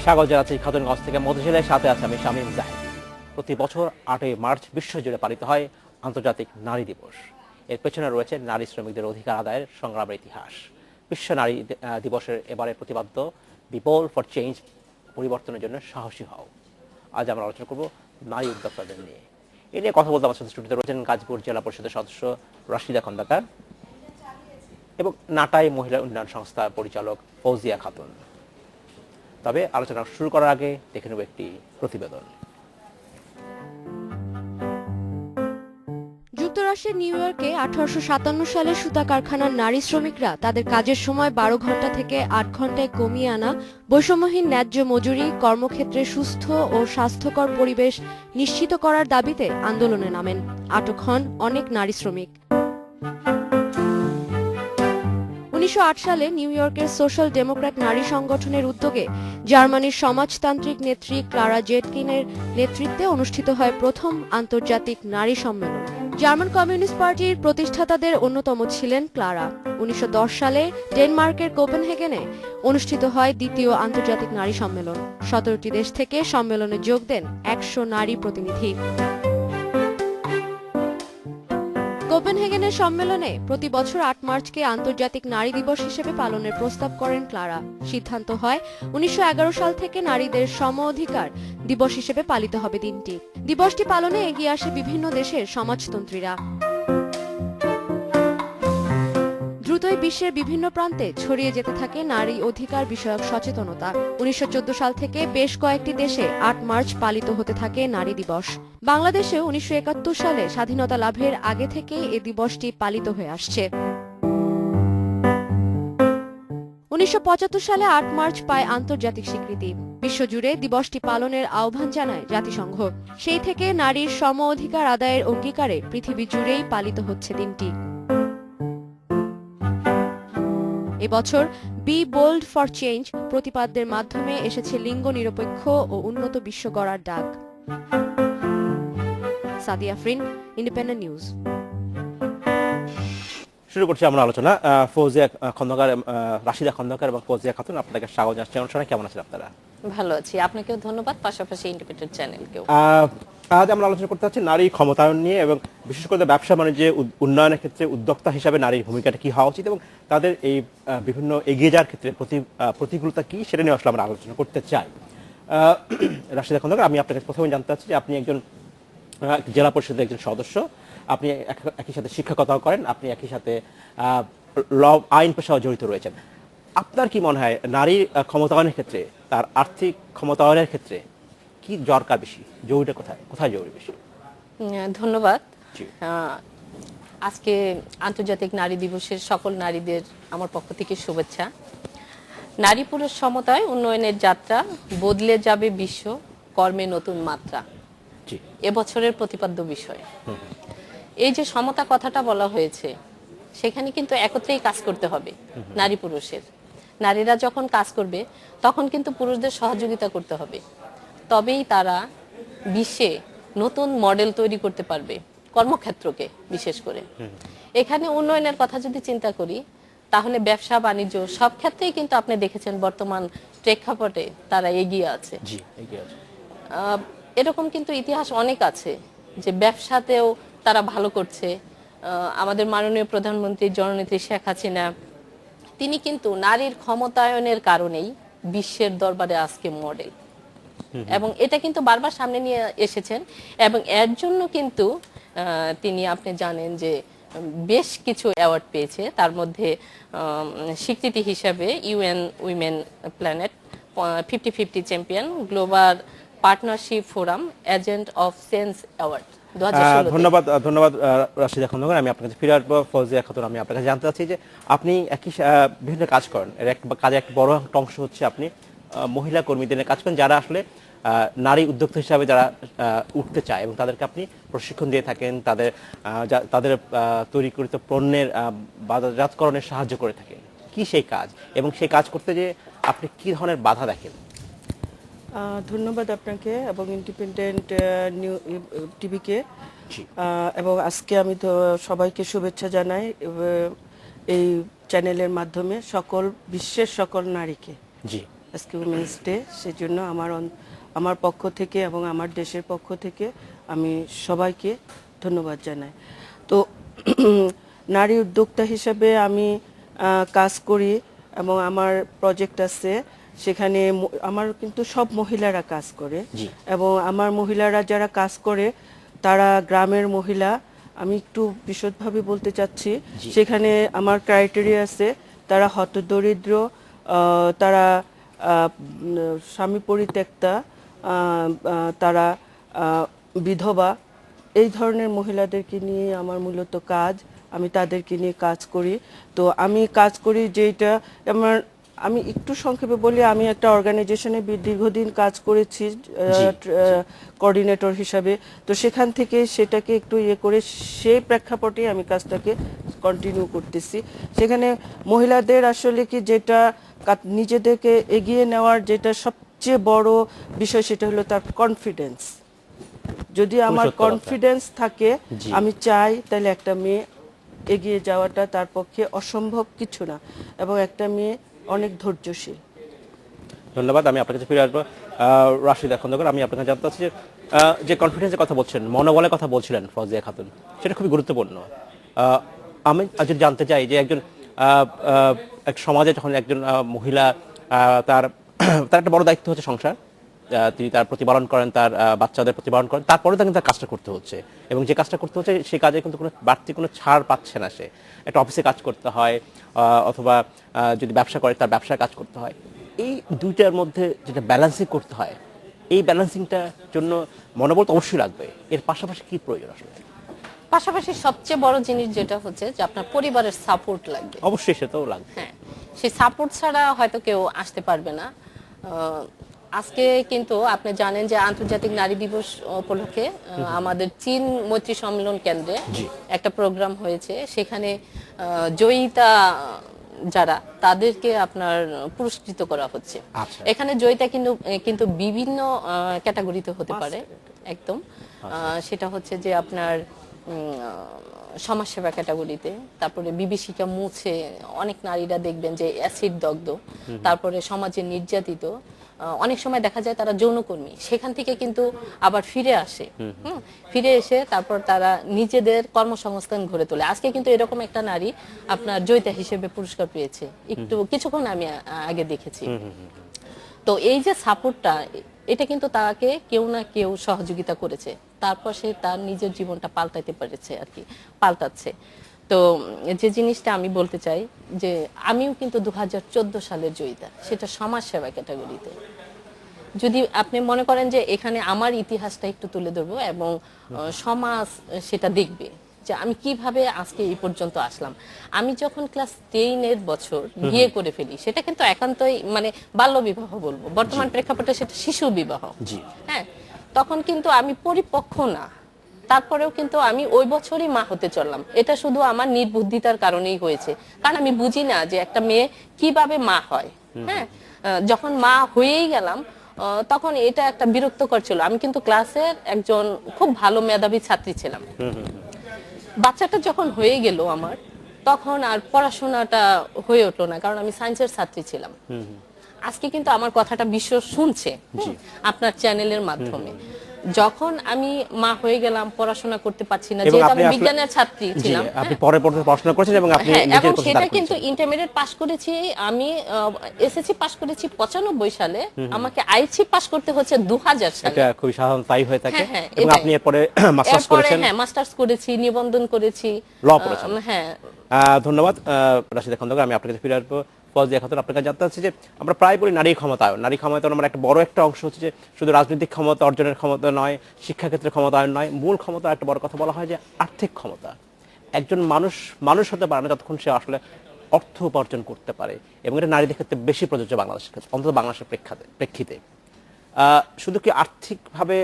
স্বাগত জানাচ্ছি খাতুনগঞ্জ থেকে মধুশিলের সাথে আছে আমি শামীম জাহিদ। প্রতি বছর 8ই মার্চ বিশ্বজুড়ে পালিত হয় আন্তর্জাতিক নারী দিবস। এর পেছনে রয়েছে নারী শ্রমিকদের অধিকার আদায়ের সংগ্রামের ইতিহাস। বিশ্ব নারী দিবসের এবারের প্রতিপাদ্য বি বোল্ড ফর চেঞ্জ, পরিবর্তনের জন্য সাহসী হও। আজ আমরা আলোচনা করব নারী উদ্যোক্তাদের নিয়ে। এ নিয়ে কথা বলতে আমার সাথে স্টুডিওতে রয়েছেন গাজীপুর জেলা পরিষদের সদস্য রাশিদা খন্দকার এবং নাটাই মহিলা উন্নয়ন সংস্থার পরিচালক ফৌজিয়া খাতুন। তবে আলোচনা শুরু করার আগে দেখে নেব একটি প্রতিবেদন। যুক্তরাষ্ট্রের নিউ ইয়র্কে 1857 সালে সুতা কারখানার নারী শ্রমিকরা তাদের কাজের সময় 12 ঘন্টা থেকে 8 ঘন্টায় কমিয়ে আনা, বৈষম্যহীন ন্যায্য মজুরি, কর্মক্ষেত্রে সুস্থ ও স্বাস্থ্যকর পরিবেশ নিশ্চিত করার দাবিতে আন্দোলনে নামেন। আটক হন অনেক নারী শ্রমিক। 1908 সালে নিউ ইয়র্কের সোশ্যাল ডেমোক্র্যাট নারী সংগঠনের উদ্যোগে জার্মানির সমাজতান্ত্রিক নেত্রী ক্লারা জেটকিনের নেতৃত্বে অনুষ্ঠিত হয় প্রথম আন্তর্জাতিক নারী সম্মেলন। জার্মান কমিউনিস্ট পার্টির প্রতিষ্ঠাতাদের অন্যতম ছিলেন ক্লারা। 1910 সালে ডেনমার্কের কোপেনহেগেনে অনুষ্ঠিত হয় দ্বিতীয় আন্তর্জাতিক নারী সম্মেলন। 17টি দেশ থেকে সম্মেলনে যোগ দেন 100 নারী প্রতিনিধি। কোপেনহেগেনের সম্মেলনে প্রতি বছর 8 মার্চকে আন্তর্জাতিক নারী দিবস হিসেবে পালনের প্রস্তাব করেন ক্লারা। সিদ্ধান্ত হয় 1911 সাল থেকে নারীদের সম অধিকার দিবস হিসেবে পালিত হবে দিনটি। দিবসটি পালনে এগিয়ে আসে বিভিন্ন দেশের সমাজতন্ত্রীরা। দ্রুতই বিশ্বের বিভিন্ন প্রান্তে ছড়িয়ে যেতে থাকে নারী অধিকার বিষয়ক সচেতনতা। 1914 সাল থেকে বেশ কয়েকটি দেশে 8 মার্চ পালিত হতে থাকে নারী দিবস। বাংলাদেশেও 1971 সালে স্বাধীনতা লাভের আগে থেকেই এ দিবসটি পালিত হয়ে আসছে। 1975 সালে 8 মার্চ পায় আন্তর্জাতিক স্বীকৃতি। বিশ্বজুড়ে দিবসটি পালনের আহ্বান জানায় জাতিসংঘ। সেই থেকে নারীর সম অধিকার আদায়ের অঙ্গীকারে পৃথিবী জুড়েই পালিত হচ্ছে দিনটি। এবছর বি বোল্ড ফর চেঞ্জ প্রতিপাদ্যের মাধ্যমে এসেছে লিঙ্গ নিরপেক্ষ ও উন্নত বিশ্ব গড়ার ডাক। Sadia Afrin, independent news. শুরু করছি আমরা আলোচনা। ফৌজিয়া খন্দকার, রাশিদা খন্দকার এবং ফৌজিয়া খাতুন, আপনাকে স্বাগত জানাচ্ছি অনুষ্ঠানে। কেমন আছেন আপনারা? ভালো আছি, আপনাকেও ধন্যবাদ, পাশাপাশি ইন্ডিপেন্ডেন্ট চ্যানেলকেও। আজ আমরা আলোচনা করতে চাচ্ছি নারী ক্ষমতায়ন নিয়ে এবং বিশেষ করে ব্যবসা বাণিজ্যে উন্নয়নের ক্ষেত্রে উদ্যোক্তা হিসাবে নারীর ভূমিকাটা কি হওয়া উচিত এবং তাদের এই বিভিন্ন এগিয়ে যাওয়ার ক্ষেত্রে প্রতিকূলতা কি, সেটা নিয়ে আসলে আমরা আলোচনা করতে চাই। রাশিদা খন্দকার, আমি আপনাকে প্রথমে জানতে চাচ্ছি যে আপনি একজন জেলা পরিষদের একজন সদস্য, আপনি একই সাথে শিক্ষকতাও করেন, আপনি একই সাথে আইন পেশাও জড়িত রয়েছেন। আপনার কি মনে হয় নারী ক্ষমতায়নের ক্ষেত্রে, তার আর্থিক ক্ষমতায়নের ক্ষেত্রে কি দরকার বেশি, জরুরিটা কোথায় জরুরি বেশি? ধন্যবাদ। আজকে আন্তর্জাতিক নারী দিবসের সকল নারীদের আমার পক্ষ থেকে শুভেচ্ছা। নারী পুরুষ সমতায় উন্নয়নের যাত্রা, বদলে যাবে বিশ্ব, কর্মে নতুন মাত্রা, এবছরের প্রতিপাদ্য বিষয়। এই যে সমতা কথাটা বলা হয়েছে, সেখানে কিন্তু একত্রেই কাজ করতে হবে নারী পুরুষের। নারীরা যখন কাজ করবে তখন কিন্তু পুরুষদের সহযোগিতা করতে হবে, তবেই তারা বিশ্বে নতুন মডেল তৈরি করতে পারবে, কর্মক্ষেত্রকে বিশেষ করে। এখানে উন্নয়নের কথা যদি চিন্তা করি, তাহলে ব্যবসা বাণিজ্য সব ক্ষেত্রেই কিন্তু আপনি দেখেছেন বর্তমান প্রেক্ষাপটে তারা এগিয়ে আছে। এরকম কিন্তু ইতিহাস অনেক আছে যে ব্যবসাতেও তারা ভালো করছে। আমাদের মাননীয় প্রধানমন্ত্রী জননেত্রী শেখ হাসিনা, তিনি কিন্তু নারীর ক্ষমতায়নের কারণেই বিশ্বের দরবারে আজকে মডেল, এবং এটা কিন্তু বারবার সামনে নিয়ে এসেছেন। এবং এর জন্য কিন্তু তিনি, আপনি জানেন যে বেশ কিছু অ্যাওয়ার্ড পেয়েছে, তার মধ্যে স্বীকৃতি হিসাবে UN women planet 50-50 champion, global partnership forum agent of change award. ধন্যবাদ রাশিদা খন্দকার। আমি আপনার কাছে ফিরে আসবো। ফৌজিয়া খাতুন, আমি আপনার কাছে জানতে চাচ্ছি যে আপনি একই বিভিন্ন কাজ করেন, এর কাজে একটা বড় অংশ হচ্ছে আপনি মহিলা কর্মীদের কাজ করেন, যারা আসলে নারী উদ্যোক্তা হিসাবে যারা উঠতে চায় এবং তাদেরকে আপনি প্রশিক্ষণ দিয়ে থাকেন, তাদের তৈরিকৃত পণ্যের বাজারজাতকরণে সাহায্য করে থাকেন। কি সেই কাজ, এবং সেই কাজ করতে যে আপনি কি ধরনের বাধা দেখেন? ধন্যবাদ আপনাকে এবং ইন্ডিপেন্ডেন্ট টিভিকে, এবং আজকে আমি তো সবাইকে শুভেচ্ছা জানাই এই চ্যানেলের মাধ্যমে বিশ্বের সকল নারীকে। জি, আজকে উইমেন্স ডে, সেজন্য আমার পক্ষ থেকে এবং আমার দেশের পক্ষ থেকে আমি সবাইকে ধন্যবাদ জানাই। তো নারী উদ্যোক্তা হিসেবে আমি কাজ করি এবং আমার প্রজেক্ট আছে, সেখানে আমার কিন্তু সব মহিলারা কাজ করে এবং আমার মহিলারা যারা কাজ করে তারা গ্রামের মহিলা। আমি একটু বিশদভাবে বলতে চাচ্ছি, সেখানে আমার ক্রাইটেরিয়া আছে, তারা হতদরিদ্র, তারা স্বামী পরিত্যক্তা, তারা বিধবা, এই ধরনের মহিলাদেরকে নিয়ে আমার মূলত কাজ। আমি তাদেরকে নিয়ে কাজ করি। তো আমি কাজ করি যেটা আমি একটু সংক্ষেপে বলি, আমি একটা অর্গানাইজেশনে দীর্ঘদিন কাজ করেছি কোঅর্ডিনেটর হিসাবে। তো সেখান থেকে সেটাকে একটু করে সেই প্রেক্ষাপটে আমি কাজটাকে কন্টিনিউ করতেছি। সেখানে মহিলাদের আসলে কি যেটা নিজেদেরকে এগিয়ে নেওয়ার যেটা সবচেয়ে বড় বিষয়, সেটা হলো তার কনফিডেন্স। যদি আমার কনফিডেন্স থাকে, আমি চাই তাহলে একটা মেয়ে এগিয়ে যাওয়াটা তার পক্ষে অসম্ভব কিছু না, এবং একটা মেয়ে অনেক ধৈর্যশীল। ধন্যবাদ। আমি আপনার কাছে ফিরে আসবো। রাশিদা খন্দকার, আমি আপনার কাছে জানতে চাচ্ছি যে কনফিডেন্সের কথা বলছেন, মনোবলের কথা বলছিলেন ফৌজিয়া খাতুন, সেটা খুবই গুরুত্বপূর্ণ। আমি যদি জানতে চাই যে একজন এক সমাজে যখন একজন মহিলা তার একটা বড় দায়িত্ব হচ্ছে সংসার, তিনি তার প্রতিপালন করেন, তার বাচ্চাদের প্রতিপালন করেন, তারপরে কিন্তু তার কাজটা করতে হচ্ছে, এবং যে কাজটা করতে হচ্ছে সেই কাজে কিন্তু কোনো বাড়তি কোনো ছাড় পাচ্ছে না। সে একটা অফিসে কাজ করতে হয়, অথবা যদি ব্যবসা করে তার ব্যবসায় কাজ করতে হয়। এই দুইটার মধ্যে যেটা ব্যালেন্সিং করতে হয়, এই ব্যালেন্সিংটার জন্য মনোবল তো অবশ্যই লাগবে। এর পাশাপাশি কি প্রয়োজন আসলে? পাশাপাশি সবচেয়ে বড় জিনিস যেটা হচ্ছে যে আপনার পরিবারের সাপোর্ট লাগবে। অবশ্যই সেটাও লাগবে। হ্যাঁ, সেই সাপোর্ট ছাড়া হয়তো কেউ আসতে পারবে না। আজকে কিন্তু আপনি জানেন যে আন্তর্জাতিক নারী দিবস উপলক্ষে আমাদের চীন মৈত্রী সম্মেলন কেন্দ্রে একটা প্রোগ্রাম হয়েছে। সেখানে জয়িতা যারা, তাদেরকে আপনার পুরস্কৃত করা হচ্ছে। এখানে জয়িতা কিন্তু বিভিন্ন ক্যাটাগরিতে হতে পারে। একদম সেটা হচ্ছে যে আপনার সমাজসেবা ক্যাটাগরিতে, তারপরে বিভীষিকা মুছে অনেক নারীরা দেখবেন যে অ্যাসিড দগ্ধ, তারপরে সমাজে নির্যাতিত, অনেক সময় দেখা যায় তারা যৌনকর্মী, সেখান থেকে কিন্তু আবার ফিরে আসে। ফিরে এসে তারপর তারা নিজেদের কর্মসংস্থান গড়ে তোলে। আজকে কিন্তু এরকম একটা নারী আপনার জয়িতা হিসেবে পুরস্কার পেয়েছে, কিছুক্ষণ আমি আগে দেখেছি। তো এই যে সাপোর্টটা, এটা কিন্তু তাকে কেউ না কেউ সহযোগিতা করেছে, তারপর সে তার নিজের জীবনটা পাল্টাতে পেরেছে আর কি, পাল্টাচ্ছে। তো যে জিনিসটা আমি বলতে চাই যে আমিও কিন্তু 2014 সালের জয়িতা, সেটা সমাজসেবা ক্যাটাগরিতে। যদি আপনি মনে করেন যে এখানে আমার ইতিহাসটা একটু তুলে ধরবো এবং সমাজ সেটা দেখবে যে আমি কিভাবে আজকে এই পর্যন্ত আসলাম। আমি যখন ক্লাস 10 বছর বিয়ে করে ফেলি, সেটা কিন্তু একান্তই মানে বাল্য বিবাহ বলবো, বর্তমান প্রেক্ষাপটে সেটা শিশু বিবাহ। হ্যাঁ, তখন কিন্তু আমি পরিপক্ক না, তারপরেও কিন্তু আমি ওই বছরই মা হতে চললাম। এটা শুধু আমার নির্বুদ্ধিতার কারণেই হয়েছে, কারণ আমি বুঝি না যে একটা মেয়ে কিভাবে মা হয়। হ্যাঁ, যখন মা হয়েই গেলাম তখন এটা একটা বিরক্তকর ছিল। আমি কিন্তু ক্লাসের একজন খুব ভালো মেধাবী ছাত্রী ছিলাম। বাচ্চাটা যখন হয়ে গেল আমার, তখন আর পড়াশোনাটা হয়ে উঠলো না, কারণ আমি সায়েন্সের ছাত্রী ছিলাম। আজকে কিন্তু আমার কথাটা বিশ্ব শুনছে আপনার চ্যানেলের মাধ্যমে। যখন আমি মা হয়ে গেলাম, পড়াশোনা করতে পারছি না, যেহেতু আমি বিজ্ঞানের ছাত্রী ছিলাম। আপনি পরে পড়াশোনা করেছেন এবং আপনি এবং সেটা কিন্তু ইন্টারমিডিয়েট পাস করেছি আমি, এসএসসি পাস করেছি 95 সালে, আমাকে আইসি পাস করতে হচ্ছে 2000 সালে। এটা খুব সাধারণ তাই হয়ে থাকে। এবং আপনি এরপরে মাস্টার্স করেছেন? হ্যাঁ, মাস্টার্স করেছি, নিবন্ধন করেছি, ল পড়েছেন। হ্যাঁ, ধন্যবাদ রাশিদা খন্দকার। আমি আপনার কাছে ফিরে আসবো। ফৌজিয়া খাতুন, আপনার কাছে জানতে চাচ্ছি যে আমরা প্রায় বলি নারী ক্ষমতায়ন। নারী ক্ষমতায়ন আমার একটা বড় একটা অংশ হচ্ছে যে শুধু রাজনৈতিক ক্ষমতা অর্জনের ক্ষমতা নয়, শিক্ষাক্ষেত্রে ক্ষমতায়ন নয়, মূল ক্ষমতা একটা বড় কথা বলা হয় যে আর্থিক ক্ষমতা। একজন মানুষ হতে পারে না যতক্ষণ সে আসলে অর্থ উপার্জন করতে পারে, এবং এটা নারীদের ক্ষেত্রে বেশি প্রযোজ্য বাংলাদেশের ক্ষেত্রে, অন্তত বাংলাদেশের প্রেক্ষিতে। শুধু কি আর্থিকভাবে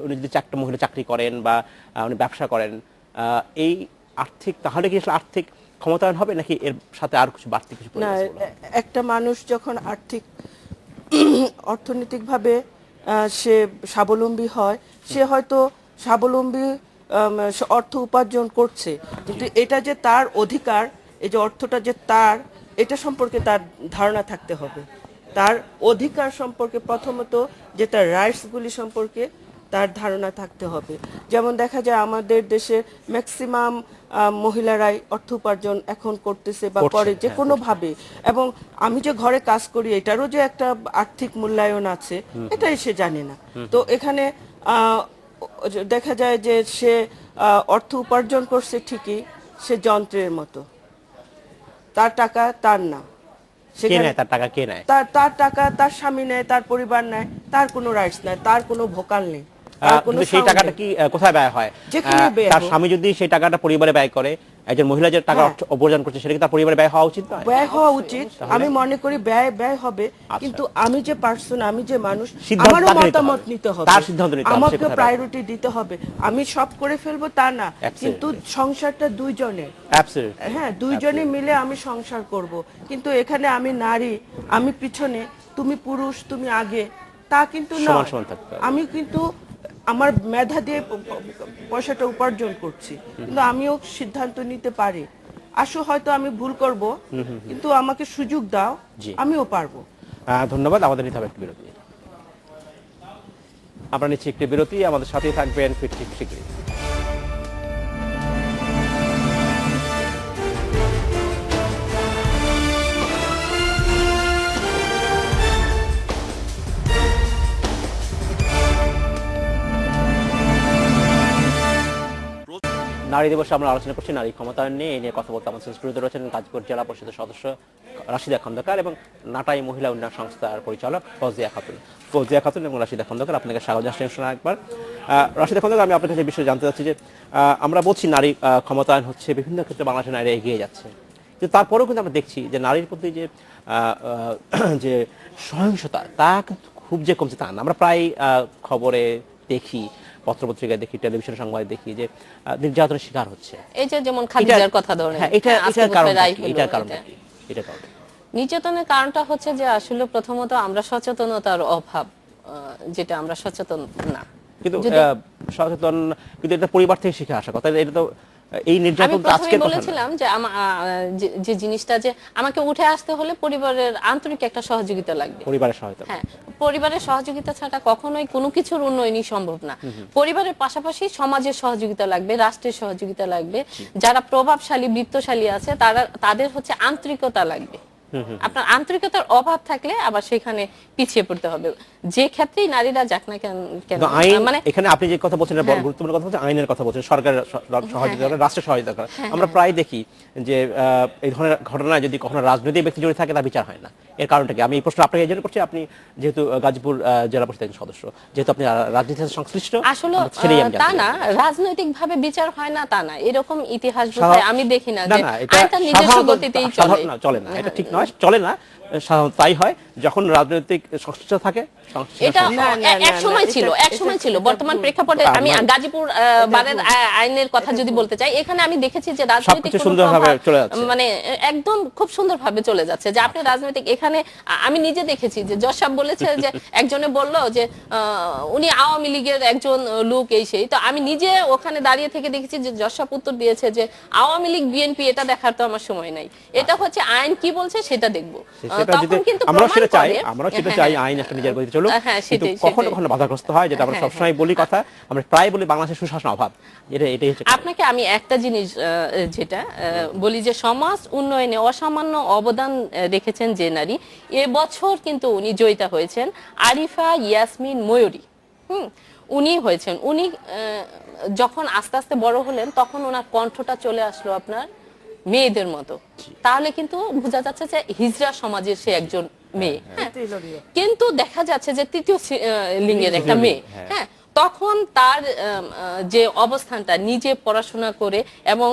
উনি যদি একটা মহিলা চাকরি করেন বা উনি ব্যবসা করেন, এই আর্থিক, তাহলে কি আসলে আর্থিক ক্ষমতায়ন হবে, নাকি এর সাথে আর কিছু বাড়তি কিছু? না, একটা মানুষ যখন অর্থনৈতিকভাবে সে স্বাবলম্বী হয়, সে হয়তো স্বাবলম্বী অর্থ উপার্জন করছে, কিন্তু এটা যে তার অধিকার, এই যে অর্থটা যে তার, এটা সম্পর্কে তার ধারণা থাকতে হবে। তার অধিকার সম্পর্কে প্রথমত যে তার রাইটসগুলি সম্পর্কে তার ধারণা থাকতে হবে। যেমন দেখা যায় আমাদের দেশে ম্যাক্সিমাম মহিলারাই অর্থ উপার্জন এখন করতেছে বা করছে, করে যে হ্যাঁ, কোনো ভাবে, এবং আমি যে ঘরে কাজ করি এটারও যে একটা আর্থিক মূল্যায়ন আছে এটাই সে জানে না। তো এখানে দেখা যায় যে সে অর্থ উপার্জন করছে ঠিকই, সে যন্ত্রের মতো, তার টাকা তার না, কে সেখানে নেয় তার টাকা, কে নেয়? তার তার টাকা তার স্বামী নেয়, তার পরিবার নেয়, তার কোনো রাইটস নাই, তার কোনো ভোকাল নেই, তার কোনো কিন্তু সেই sound টাকাটা নেই। কি কোথায় ব্যয় হয়? যেখানে ব্যয় তার হোক। স্বামী যদি সেই টাকাটা পরিবারে ব্যয় করে, একজন মহিলা যে টাকা হ্যাঁ। উপার্জন করছে সেটা কি তার পরিবারে ব্যয় হওয়া উচিত নয়? ব্যয় হওয়া উচিত, আমি মনে করি ব্যয় ব্যয় হবে, কিন্তু আমি যে পার্সন, আমি যে মানুষ, সিদ্ধান্ত আমারও তাকে নিতে মতামত হবে। নিতে হবে, তার সিদ্ধান্ত নিতে হবে, সে আমাকে কোথায় প্রায়োরিটি দিতে হবে। আমি সব করে ফেলবো তা না, Absolutely. কিন্তু সংসারটা দুইজনের, Absolutely. হ্যাঁ দুইজনে মিলে আমি সংসার করব। কিন্তু এখানে আমি নারী, আমি পিছনে, তুমি পুরুষ, তুমি আগে, তা কিন্তু না। সমান সমান থাকতে হবে। আমি কিন্তু আমার মেধা দিয়ে পয়সাটা উপার্জন করছি, কিন্তু আমিও সিদ্ধান্ত নিতে পারি। আসো হয়তো আমি ভুল করব, কিন্তু আমাকে সুযোগ দাও, জি। আমিও পারবো। ধন্যবাদ। আমাদের নিতে হবে একটি বিরতি। আমরা নিচ্ছি একটি বিরতি, আমাদের সাথেই থাকবেন, ফিরছি শীঘ্রই। নারী দিবসে আমরা আলোচনা করছি নারী ক্ষমতায়ন নিয়ে। এই নিয়ে কথা বলতে আমাদের স্টুডিওতে রয়েছেন গাজীপুর জেলা পরিষদের সদস্য রাশিদা খন্দকার এবং নাটাই মহিলা উন্নয়ন সংস্থার পরিচালক ফৌজিয়া খাতুন। ফৌজিয়া খাতুন এবং রাশিদা খন্দকার, আপনাকে স্বাগত জানাচ্ছি একবার। রাশিদা খন্দকার, আমি আপনার কাছে বিষয়ে জানতে চাচ্ছি যে আমরা বলছি নারী ক্ষমতায়ন হচ্ছে, বিভিন্ন ক্ষেত্রে বাংলাদেশের নারী এগিয়ে যাচ্ছে, কিন্তু তারপরেও কিন্তু আমরা দেখছি যে নারীর প্রতি যে যে সহিংসতা তা কিন্তু খুব যে কমছে তা না। আমরা প্রায় খবরে দেখি, পত্রপত্রিকায় দেখি, টেলিভিশন সংবাদে দেখি যে নির্যাতনের শিকার হচ্ছে। এই যে যেমন খাদিজার কথা ধরেন, হ্যাঁ, এটার কারণটা কি? এটার কারণটা কি? এটার কারণটা কি? নির্যাতনের কারণটা হচ্ছে যে আসলে প্রথমত আমরা সচেতনতার অভাব, যেটা আমরা সচেতন না। কিন্তু যদি- সচেতন, কিন্তু এটা পরিবার থেকে শিখে আসা কথা। এটা তো এই আমি নির্যাতন তো প্রথমে আজকের কথা না। বলেছিলাম যে যে জিনিসটা যে আমাকে উঠে আসতে হলে পরিবারের আন্তরিক একটা সহযোগিতা লাগবে। পরিবারের সহায়তা। হ্যাঁ, পরিবারের সহযোগিতা ছাড়া কখনোই কোনো কিছুর উন্নয়নই সম্ভব না। পরিবারের পাশাপাশি সমাজের সহযোগিতা লাগবে, রাষ্ট্রের সহযোগিতা লাগবে, যারা প্রভাবশালী বৃত্তশালী আছে তাদের হচ্ছে আন্তরিকতা লাগবে। আপনার আন্তরিকতার অভাব থাকলে আবার সেখানে পিছিয়ে পড়তে হবে, যে ক্ষেত্রেই নারীরা যাক না কেন। কিন্তু আইন, মানে এখানে আপনি যে কথা বলছেন এটা বড় হ্যাঁ। গুরুত্বপূর্ণ কথা বলছেন, আইনের কথা বলছেন, সরকারের সহযোগিতা করা, রাষ্ট্রের সহযোগিতা করা। আমরা প্রায় দেখি যে এই ধরনের ঘটনায় যদি কখনো রাজনৈতিক ব্যক্তি জড়িত থাকে তার বিচার হয় না। এর কারণটা কি? আমি এই প্রশ্ন আপনাকে এই জন্য করছি, আপনি যেহেতু গাজীপুর জেলা পরিষদের সদস্য, যেহেতু আপনি রাজনীতির সাথে সংশ্লিষ্ট, আসলে সেটাই আমি তা জানতে না, চাই। রাজনৈতিক ভাবে বিচার হয় না তা না, এরকম ইতিহাস সাধারণ- বোধহয় আমি দেখি না না, যে না, এটা আইনটা নিজস্ব সাধারণত গতিতেই চলে। না, চলে না, এটা ঠিক নয়, চলে না। সাধারণত তাই হয় যখন রাজনৈতিক সংশ্লিষ্ট থাকে। এটা না, না, এক সময় না, ছিল, এটা- এক সময় ছিল। এটা বর্তমান ভুল। প্রেক্ষাপটে আমি আপনার- গাজীপুর বারের আইনের কথা যদি বলতে চাই, এখানে আমি দেখেছি যে রাজনৈতিক সবকিছু কোনো সুন্দরভাবে প্রভাব, চলে যাচ্ছে। মানে একদম খুব সুন্দরভাবে চলে যাচ্ছে, যে আপনি রাজনৈতিক এখানে আমি নিজে দেখেছি যে জজ সাহেব বলেছে যে একজনে বলল যে উনি আওয়ামী লীগের একজন লোক, এই সেই। তো আমি নিজে ওখানে দাঁড়িয়ে থেকে দেখেছি যে জজ সাহেব উত্তর দিয়েছে যে আওয়ামী লীগ বিএনপি এটা দেখার তো আমার সময় নাই, এটা হচ্ছে আইন কি বলছে সেটা দেখবো। সেটা যদি তখন কিন্তু আমরা সেটা চাই, প্রমাণ করে- আমরা সেটা হ্যাঁ, চাই হ্যাঁ, আইন একটা নিজের গতিতে চলুক, হ্যাঁ, কিন্তু সেটাই, কখনো সেটাই। কখনো বাধাগ্রস্ত হয়, যেটা আমরা হ্যাঁ, সবসময় বলি কথা, আমরা প্রায় বলি বাংলাদেশের সুশাসন অভাব। এটাই হচ্ছে কারণ। আপনাকে আমি একটা জিনিস যেটা বলি যে সমাজ উন্নয়নে অসামান্য অবদান রেখেছেন যে নারী, এবছর কিন্তু উনি জয়িতা হয়েছেন আরিফা ইয়াসমিন ময়ূরী। উনি হয়েছেন, উনি যখন আস্তে আস্তে বড় হলেন তখন ওনার কণ্ঠটা চলে আসলো আপনার মেয়েদের মতো। তাহলে কিন্তু বোঝা যাচ্ছে যে হিজড়া সমাজের সে একজন মেয়ে। হ্যাঁ, কিন্তু দেখা যাচ্ছে যে তৃতীয় লিঙ্গের একটা মেয়ে। হ্যাঁ, তখন তার যে অবস্থানটা, নিজে পড়াশোনা করে, এবং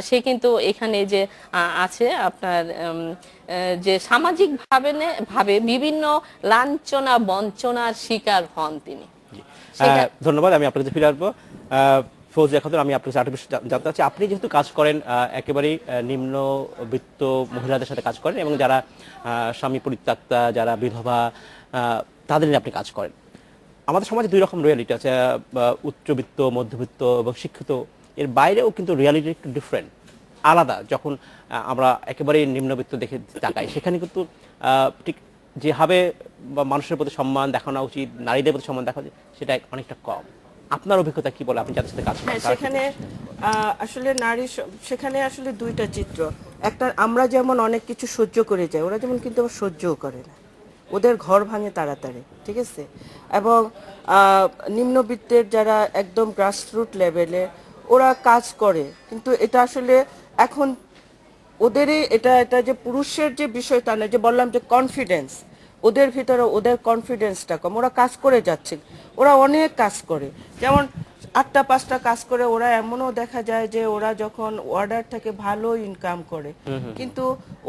সে কিন্তু এখানে যে আছে আপনার যে সামাজিক ভাবে বিভিন্ন লাঞ্ছনা বঞ্চনার শিকার হন তিনি। ধন্যবাদ। আমি আপনার কাছে ফিরে আসবো। ফৌজিয়া খাতুন, আমি আপনার কাছে আরেকটা বিষয় জানতে চাচ্ছি। আপনি যেহেতু কাজ করেন একেবারেই নিম্নবিত্ত মহিলাদের সাথে কাজ করেন, এবং যারা স্বামী পরিত্যক্তা, যারা বিধবা, তাদের নিয়ে আপনি কাজ করেন। আমাদের সমাজে দুই রকম রিয়ালিটি আছে, উচ্চবিত্ত, মধ্যবিত্ত এবং শিক্ষিত। এর বাইরেও কিন্তু রিয়ালিটি একটু ডিফারেন্ট, আলাদা। যখন আমরা একেবারেই নিম্নবিত্ত দেখে তাকাই, সেখানে কিন্তু ঠিক যেভাবে বা মানুষের প্রতি সম্মান দেখানো উচিত, নারীদের প্রতি সম্মান দেখানো উচিত, সেটা অনেকটা কম। আপনার অভিজ্ঞতা কি বলে, আপনি যাদের সাথে কাজ করেন? হ্যাঁ, সেখানে আসলে সেখানে আসলে দুইটা চিত্র। একটা, আমরা যেমন অনেক কিছু সহ্য করে যাই, ওরা যেমন কিন্তু আবার সহ্যও করে না, ওদের ঘর ভাঙে তাড়াতাড়ি, ঠিক আছে। এবং নিম্নবিত্তের যারা একদম গ্রাসরুট লেভেলে ওরা কাজ করে, কিন্তু এটা আসলে এখন ওদেরই এটা এটা যে পুরুষের যে বিষয় তা না, যে বললাম যে কনফিডেন্স, ওদের ভিতরে ওদের কনফিডেন্সটা কম, ওরা কাজ করে যাচ্ছে, ওরা অনেক কাজ করে, যেমন 8টা 5টা কাজ করে, ওরা এমনও দেখা যায় যে ওরা যখন অর্ডার থেকে ভালো ইনকাম করে, কিন্তু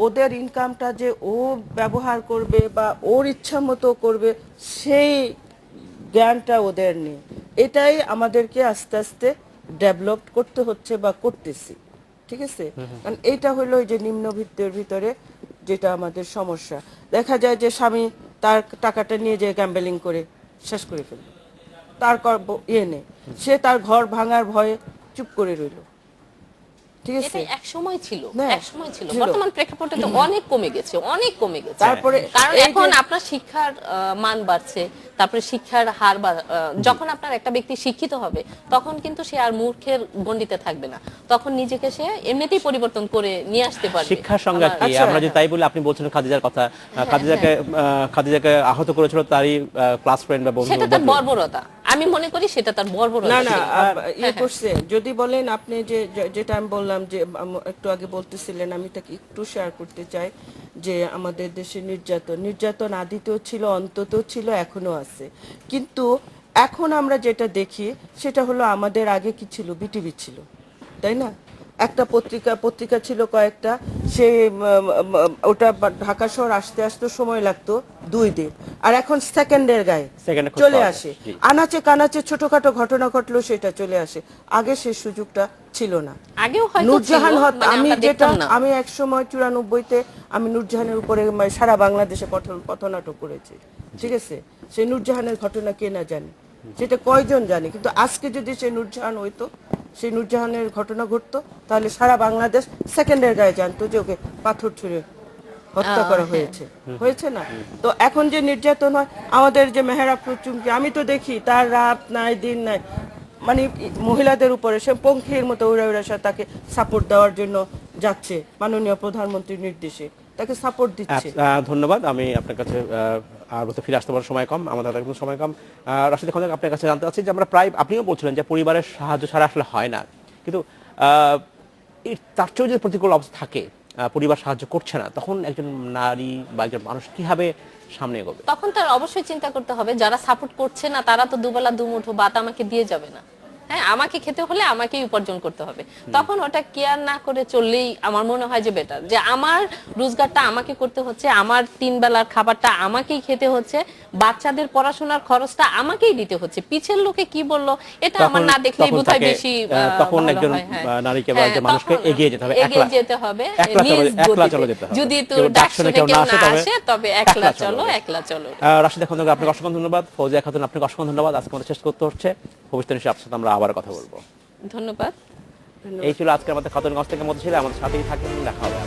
ওদের ইনকামটা যে ও ব্যবহার করবে বা ওর ইচ্ছা মতো করবে সেই জ্ঞানটা ওদের নেই। এটাই আমাদেরকে আস্তে আস্তে ডেভেলপ করতে হচ্ছে বা করতেছি, ঠিক আছে। কারণ এইটা হলো ওই যে নিম্নবিত্তের ভিতরে যেটা আমাদের সমস্যা। দেখা যায় যে স্বামী তার টাকাটা নিয়ে যে গ্যাম্বলিং করে শেষ করে ফেলল, তার ইয়ে নেই, সে তার ঘর ভাঙার ভয়ে চুপ করে রইল, ঠিক আছে। এটা এক সময় ছিল, না, এক সময় ছিল, ছিল। বর্তমান প্রেক্ষাপটে তো অনেক কমে গেছে, অনেক কমে গেছে। তারপরে কারণ এই যে- এখন আপনার শিক্ষার মান বাড়ছে, তারপরে শিক্ষার হার যখন আপনার একটা ব্যক্তি শিক্ষিত হবে তখন কিন্তু সে আর মূর্খের গণ্ডিতে থাকবে না, তখন নিজেকে সে এমনিতেই পরিবর্তন করে নিয়ে আসতে পারবে। শিক্ষার সংজ্ঞা কি? আচ্ছা। আমরা যদি তাই বলি, আপনি বলছেন খাদিজার কথা, খাদিজাকে আহত করেছিল তারই ক্লাস ফ্রেন্ড বা বন্ধু। সেটা তার বর্বরতা, আমি মনে করি সেটা তার বর্বরতা না না ছিল। ইয়ে করছে, যদি বলেন আপনি যেটা আমি বললাম যে একটু আগে বলতেছিলেন, আমি তাকে একটু শেয়ার করতে চাই যে আমাদের দেশে নির্যাতন আদিতেও ছিল, অন্তত ছিল, এখনো আছে। কিন্তু এখন আমরা যেটা দেখি সেটা হলো, আমাদের আগে কি ছিল, বিটিভি ছিল, তাই না? একটা পত্রিকা ছিল কয়েকটা, সে ওটা ঢাকা শহর আসতে আসতে সময় লাগতো 2 দিন, আর এখন সেকেন্ডের গায়ে সেকেন্ডে খোঁজ চলে পাওয়া আসে। যায়। জি। আনাচে কানাচে ছোটখাটো ঘটনা ঘটলো সেটা চলে আসে, আগে সেই সুযোগটা ছিল না। আগেও হয়তো নূরজাহান ছিল, মানে আমি আমরা যেটা দেখতাম না। আমি এক সময় 94-তে আমি নূরজাহানের উপরে সারা বাংলাদেশে পথনাটক করেছি, ঠিক আছে। সেই নূরজাহানের ঘটনা কে না জানে, সেটা কয়জন জানে, কিন্তু আজকে যদি সেই নূরজাহান হইতো, সেই নূরজাহানের ঘটনা ঘটতো, তাহলে সারা বাংলাদেশ সেকেন্ডের গায়ে জানতো যে ওকে পাথর ছুঁড়ে হত্যা করা হয়েছে, হয়েছে না। তো এখন যে নির্যাতন হয়, আমাদের যে মেহের আফরোজ চুমকি, আমি তো দেখি তার রাত নাই দিন নাই, মানে মহিলাদের উপরে সে পঙ্খির মতো উড়ে উড়ে তাকে সাপোর্ট দেওয়ার জন্য যাচ্ছে, মাননীয় প্রধানমন্ত্রীর নির্দেশে তাকে সাপোর্ট দিচ্ছে। ধন্যবাদ। আমি আপনার কাছে আর বলতে ফিরে আসতে পারার সময় কম, আমাদের হাতে একদম সময় কম। রাশিদা খান, আপনার কাছে জানতে চাচ্ছি যে আমরা প্রায়, আপনিও বলছিলেন যে পরিবারের সাহায্য ছাড়া আসলে হয় না, কিন্তু তার চেয়েও যদি প্রতিকূল অবস্থা থাকে, পরিবার সাহায্য করছে না, তখন একজন নারী বা একজন মানুষ কিভাবে সামনে এগোবে? তখন তার অবশ্যই চিন্তা করতে হবে, যারা সাপোর্ট করছে না তারা তো দুবেলা দুমুঠো ভাত আমাকে দিয়ে যাবে না। হ্যাঁ, আমাকে খেতে হলে আমাকেই উপার্জন করতে হবে। তখন ওটা কেয়ার না করে চললেই আমার মনে হয় যে বেটার, যে আমার রোজগারটা আমাকে করতে হচ্ছে, আমার 3 বেলার খাবারটা আমাকেই খেতে হচ্ছে, বাচ্চাদের পড়াশোনার খরচটা আমাকেই দিতে হচ্ছে। পিছের লোকে কি বললো এটা আমার না দেখলেই বোধহয় বেশি তখন ভালো একজন হয়। হ্যাঁ। নারীকে বা একজন মানুষকে তখন এগিয়ে যেতে হবে, এগিয়ে যেতে হবে একলা নিজ একলা গতিতে। চলে যেতে হবে। যদি কেউ তোর ডাক ডাক শুনে শুনে কেউ কেউ না না আসে, তবে আসে, তবে একলা একলা চলো। চলো, একলা চলো। রাশিদা খান, আপনাকে অসংখ্য ধন্যবাদ। ফৌজিয়া খাতুন, আপনাকে অসংখ্য ধন্যবাদ। আজকে আমাদের শেষ করতে হচ্ছে, ভবিষ্যতে নিশ্চয়ই আপনার সাথে আমরা আবার কথা বলবো। ধন্যবাদ। এই ছিল আজকে আমাদের খাতুনগঞ্জ থেকে মধ্যে ছিল, আমাদের সাথেই থাকবেন, দেখা হবে।